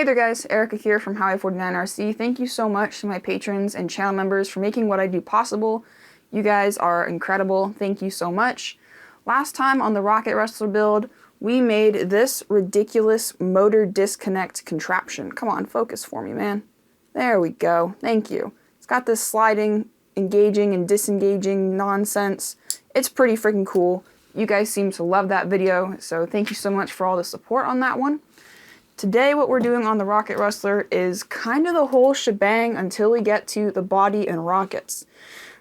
Hey there guys, Erica here from Highway49RC. Thank you so much to my patrons and channel members for making what I do possible. You guys are incredible. Thank you so much. Last time on the Rocket Rustler build, we made this ridiculous motor disconnect contraption. Come on, focus for me, man. There we go. Thank you. It's got this sliding, engaging, and disengaging nonsense. It's pretty freaking cool. You guys seem to love that video, so thank you so much for all the support on that one. Today what we're doing on the Rocket Rustler is kind of the whole shebang until we get to the body and rockets.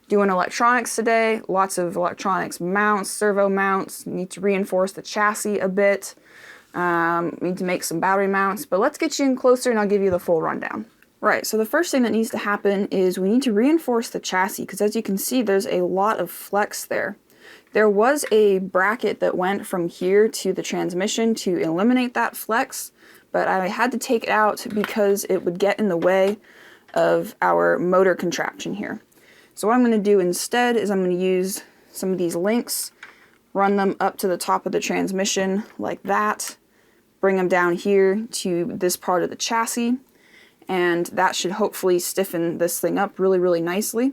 Doing electronics today, lots of electronics mounts, servo mounts, need to reinforce the chassis a bit, need to make some battery mounts, but let's get you in closer and I'll give you the full rundown. Right, so the first thing that needs to happen is we need to reinforce the chassis because as you can see there's a lot of flex there. There was a bracket that went from here to the transmission to eliminate that flex, but I had to take it out because it would get in the way of our motor contraption here. So what I'm going to do instead is I'm going to use some of these links, run them up to the top of the transmission like that, bring them down here to this part of the chassis, and that should hopefully stiffen this thing up really, really nicely.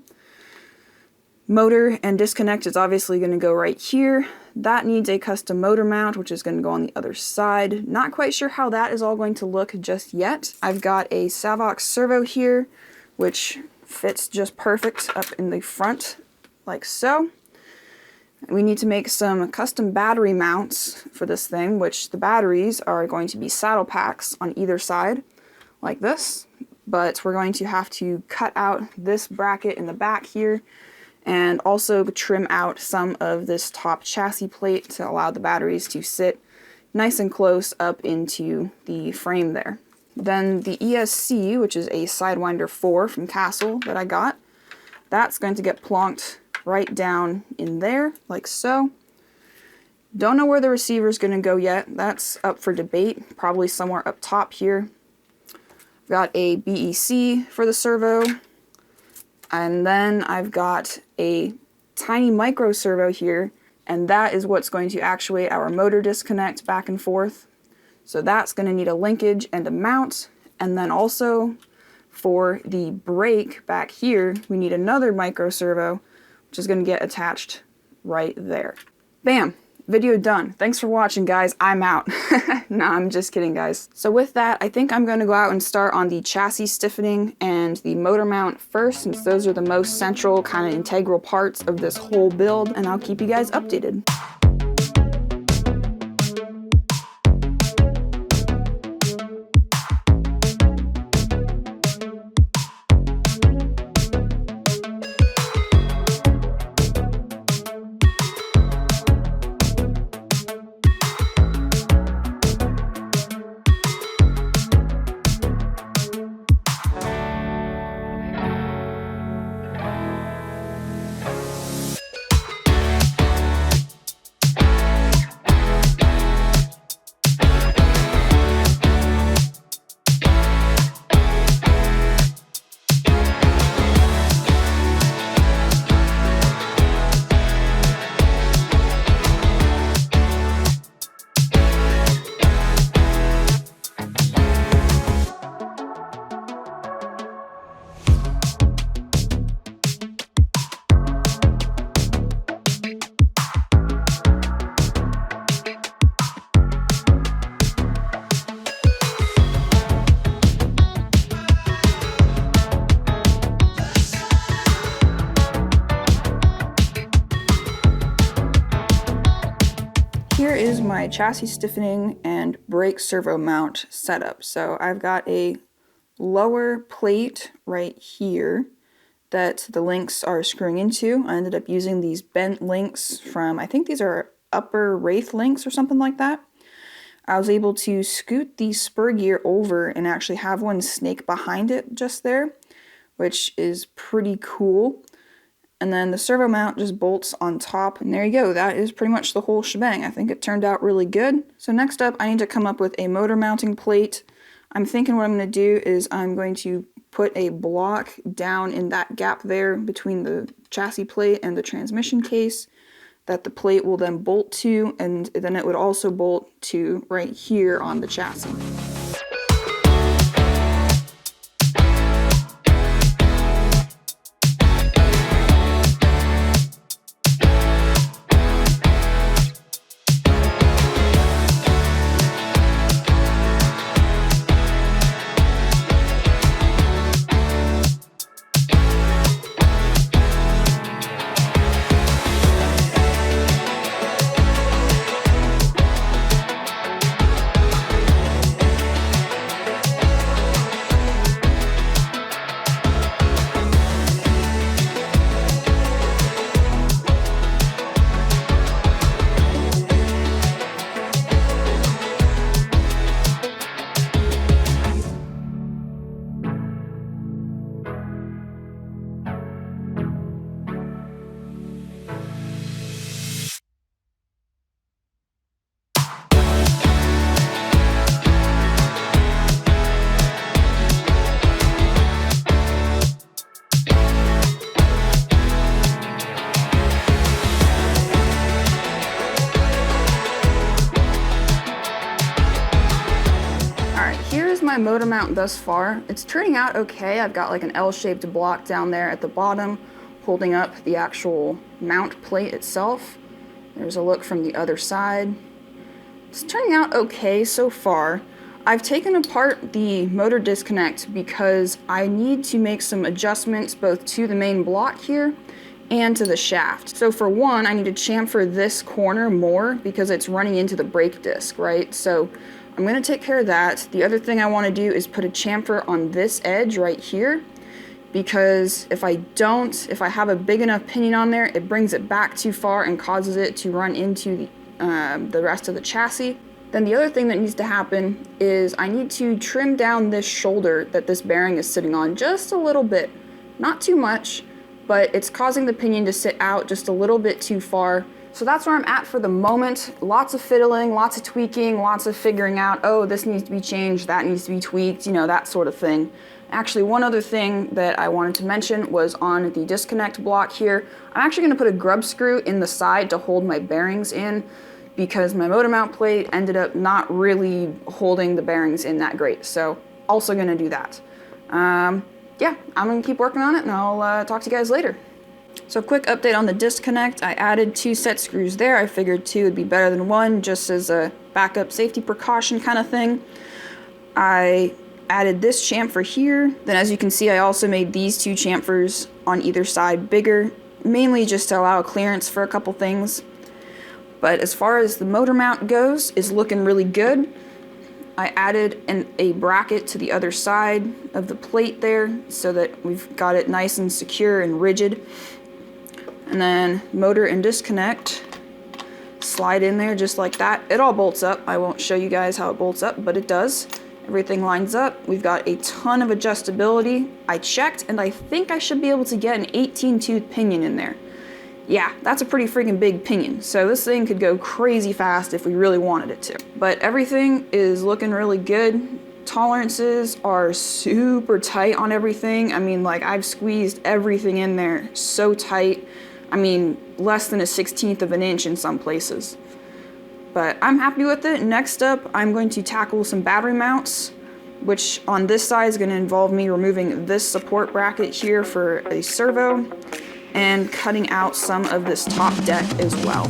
Motor and disconnect is obviously going to go right here. That needs a custom motor mount, which is going to go on the other side. Not quite sure how that is all going to look just yet. I've got a Savox servo here, which fits just perfect up in the front, like so. We need to make some custom battery mounts for this thing, which the batteries are going to be saddle packs on either side, like this. But we're going to have to cut out this bracket in the back here, and also trim out some of this top chassis plate to allow the batteries to sit nice and close up into the frame there. Then the ESC, which is a Sidewinder 4 from Castle that I got, that's going to get plonked right down in there, like so. Don't know where the receiver is going to go yet. That's up for debate, probably somewhere up top here. Got a BEC for the servo. And then I've got a tiny micro servo here, and that is what's going to actuate our motor disconnect back and forth. So that's going to need a linkage and a mount, and then also for the brake back here, we need another micro servo, which is going to get attached right there. Bam! Video done. Thanks for watching, guys. I'm out. Nah, I'm just kidding, guys. So with that, I think I'm going to go out and start on the chassis stiffening and the motor mount first, since those are the most central, kind of integral parts of this whole build, and I'll keep you guys updated. Here is my chassis stiffening and brake servo mount setup. So I've got a lower plate right here that the links are screwing into. I ended up using these bent links from, I think these are upper Wraith links or something like that. I was able to scoot the spur gear over and actually have one snake behind it just there, which is pretty cool. And then the servo mount just bolts on top, and there you go. That is pretty much the whole shebang. I think it turned out really good. So next up, I need to come up with a motor mounting plate. I'm thinking what I'm going to do is I'm going to put a block down in that gap there between the chassis plate and the transmission case that the plate will then bolt to, and then it would also bolt to right here on the chassis. my motor mount thus far. It's turning out okay. I've got like an L-shaped block down there at the bottom holding up the actual mount plate itself. There's a look from the other side. It's turning out okay so far. I've taken apart the motor disconnect because I need to make some adjustments both to the main block here and to the shaft. So for one, I need to chamfer this corner more because it's running into the brake disc, right? So I'm gonna take care of that. The other thing I wanna do is put a chamfer on this edge right here, because if I have a big enough pinion on there, it brings it back too far and causes it to run into the rest of the chassis. Then the other thing that needs to happen is I need to trim down this shoulder that this bearing is sitting on just a little bit. Not too much, but it's causing the pinion to sit out just a little bit too far. So that's where I'm at for the moment. Lots of fiddling, lots of tweaking, lots of figuring out, oh, this needs to be changed, that needs to be tweaked, you know, that sort of thing. Actually, one other thing that I wanted to mention was on the disconnect block here. I'm actually gonna put a grub screw in the side to hold my bearings in, because my motor mount plate ended up not really holding the bearings in that great. So also gonna do that. Yeah, I'm gonna keep working on it and I'll talk to you guys later. So quick update on the disconnect. I added 2 set screws there. I figured 2 would be better than 1 just as a backup safety precaution kind of thing. I added this chamfer here. Then as you can see, I also made these 2 chamfers on either side bigger, mainly just to allow clearance for a couple things. But as far as the motor mount goes, it's looking really good. I added a bracket to the other side of the plate there so that we've got it nice and secure and rigid. And then motor and disconnect slide in there just like that. It all bolts up. I won't show you guys how it bolts up, but it does. Everything lines up. We've got a ton of adjustability. I checked and I think I should be able to get an 18-tooth pinion in there. Yeah, that's a pretty freaking big pinion. So this thing could go crazy fast if we really wanted it to. But everything is looking really good. Tolerances are super tight on everything. I mean, like, I've squeezed everything in there so tight. I mean, less than a 1/16 of an inch in some places. But I'm happy with it. Next up, I'm going to tackle some battery mounts, which on this side is going to involve me removing this support bracket here for a servo and cutting out some of this top deck as well.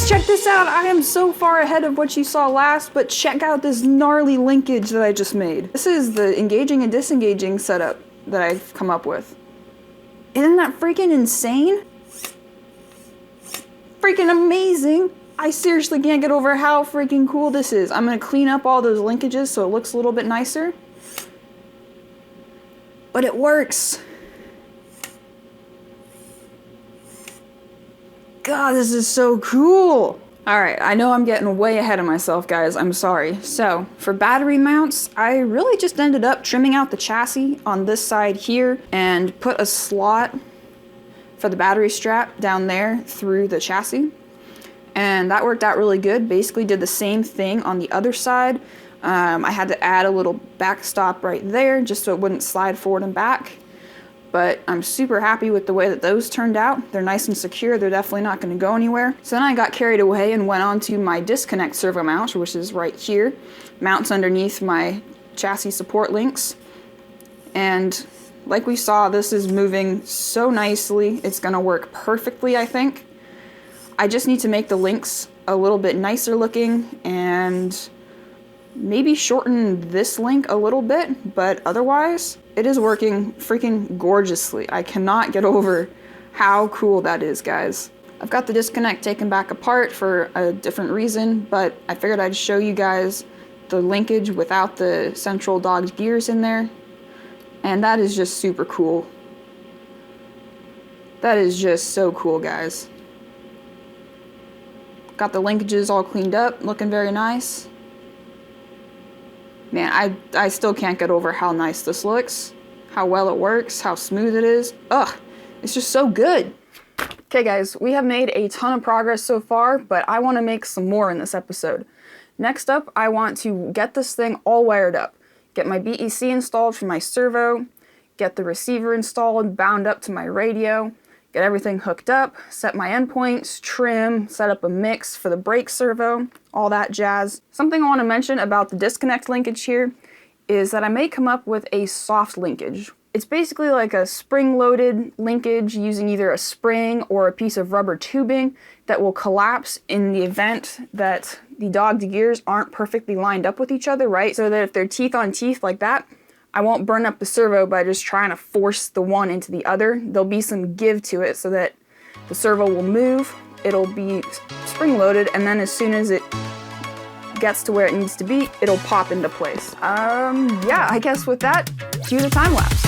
Check this out, I am so far ahead of what you saw last, but check out this gnarly linkage that I just made. This is the engaging and disengaging setup that I've come up with. Isn't that freaking insane? Freaking amazing! I seriously can't get over how freaking cool this is. I'm gonna clean up all those linkages so it looks a little bit nicer. But it works! God, this is so cool! Alright, I know I'm getting way ahead of myself, guys. I'm sorry. So, for battery mounts, I really just ended up trimming out the chassis on this side here and put a slot for the battery strap down there through the chassis. And that worked out really good. Basically did the same thing on the other side. I had to add a little backstop right there just so it wouldn't slide forward and back. but I'm super happy with the way that those turned out. They're nice and secure. They're definitely not going to go anywhere. So then I got carried away and went on to my disconnect servo mount, which is right here. Mounts underneath my chassis support links. And like we saw, this is moving so nicely. It's going to work perfectly, I think. I just need to make the links a little bit nicer looking and maybe shorten this link a little bit, but otherwise it is working freaking gorgeously. I cannot get over how cool that is, guys. I've got the disconnect taken back apart for a different reason, but I figured I'd show you guys the linkage without the central dogged gears in there, and that is just super cool. That is just so cool, guys. Got the linkages all cleaned up, looking very nice. Man, I still can't get over how nice this looks, how well it works, how smooth it is. Ugh, it's just so good. Okay guys, we have made a ton of progress so far, but I want to make some more in this episode. Next up, I want to get this thing all wired up. Get my BEC installed for my servo, get the receiver installed, bound up to my radio, get everything hooked up, set my endpoints, trim, set up a mix for the brake servo, all that jazz. Something I want to mention about the disconnect linkage here is that I may come up with a soft linkage. It's basically like a spring-loaded linkage using either a spring or a piece of rubber tubing that will collapse in the event that the dogged gears aren't perfectly lined up with each other, right? So that if they're teeth on teeth like that, I won't burn up the servo by just trying to force the one into the other. There'll be some give to it so that the servo will move, it'll be spring-loaded, and then as soon as it gets to where it needs to be, it'll pop into place. Yeah, I guess with that, cue the time lapse.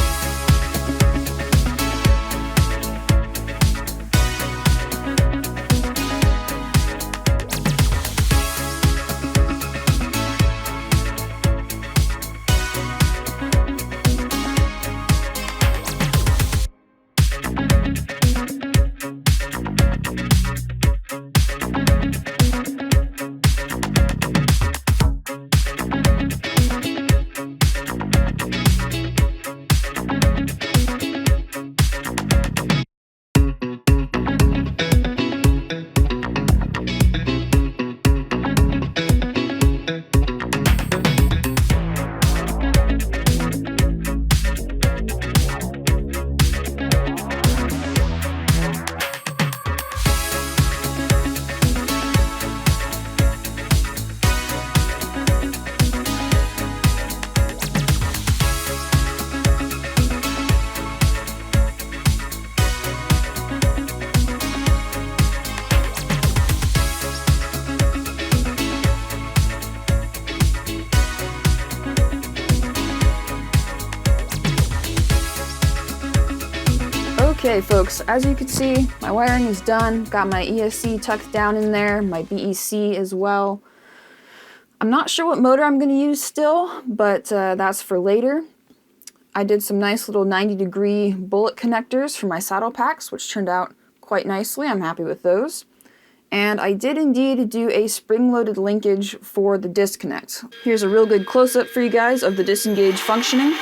Okay folks, as you can see, my wiring is done. Got my ESC tucked down in there, my BEC as well. I'm not sure what motor I'm going to use still, but that's for later. I did some nice little 90-degree bullet connectors for my saddle packs, which turned out quite nicely. I'm happy with those. And I did indeed do a spring-loaded linkage for the disconnect. Here's a real good close-up for you guys of the disengage functioning.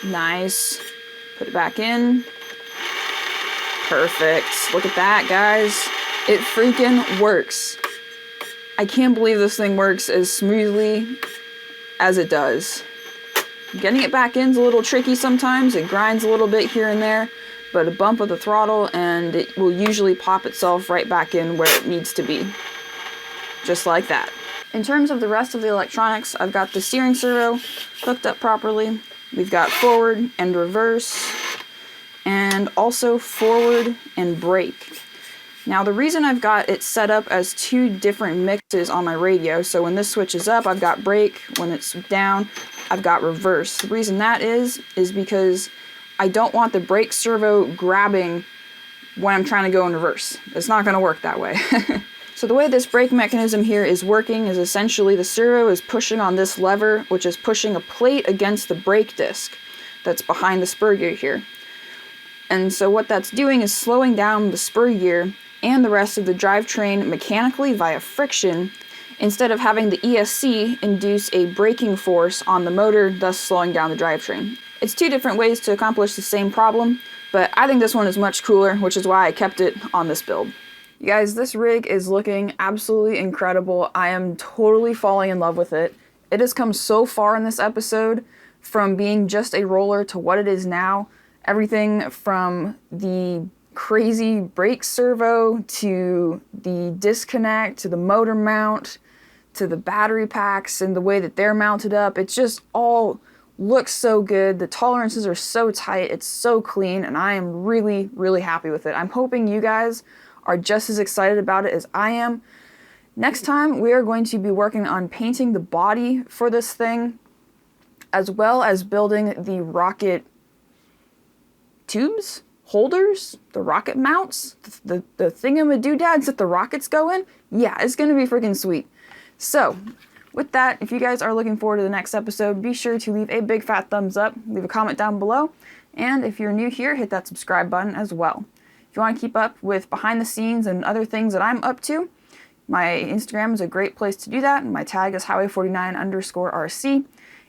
Nice. Put it back in. Perfect. Look at that, guys. It freaking works. I can't believe this thing works as smoothly as it does. Getting it back in is a little tricky sometimes. It grinds a little bit here and there, but a bump of the throttle and it will usually pop itself right back in where it needs to be. Just like that. In terms of the rest of the electronics, I've got the steering servo hooked up properly. We've got forward and reverse, and also forward and brake. Now the reason I've got it set up as two different mixes on my radio, so when this switches up, I've got brake, when it's down, I've got reverse. The reason that is because I don't want the brake servo grabbing when I'm trying to go in reverse. It's not going to work that way. So the way this brake mechanism here is working is essentially the servo is pushing on this lever, which is pushing a plate against the brake disc that's behind the spur gear here. And so what that's doing is slowing down the spur gear and the rest of the drivetrain mechanically via friction, instead of having the ESC induce a braking force on the motor, thus slowing down the drivetrain. It's two different ways to accomplish the same problem, but I think this one is much cooler, which is why I kept it on this build. You guys, this rig is looking absolutely incredible. I am totally falling in love with it. It has come so far in this episode from being just a roller to what it is now. Everything from the crazy brake servo to the disconnect to the motor mount to the battery packs and the way that they're mounted up. It's just all looks so good. The tolerances are so tight. It's so clean, and I am really, really happy with it. I'm hoping you guys are just as excited about it as I am. Next time, we are going to be working on painting the body for this thing, as well as building the rocket tubes, holders, the rocket mounts, the thingamadoodads that the rockets go in. Yeah, it's gonna be freaking sweet. So, with that, if you guys are looking forward to the next episode, be sure to leave a big fat thumbs up, leave a comment down below, and if you're new here, hit that subscribe button as well. If you want to keep up with behind the scenes and other things that I'm up to, my Instagram is a great place to do that, and my tag is highway49_RC.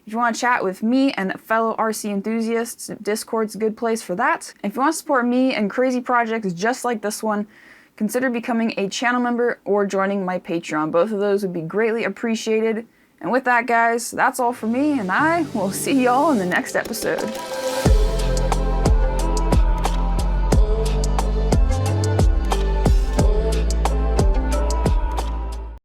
If you want to chat with me and fellow RC enthusiasts, Discord's a good place for that. If you want to support me and crazy projects just like this one, consider becoming a channel member or joining my Patreon. Both of those would be greatly appreciated. And with that, guys, that's all for me, and I will see y'all in the next episode.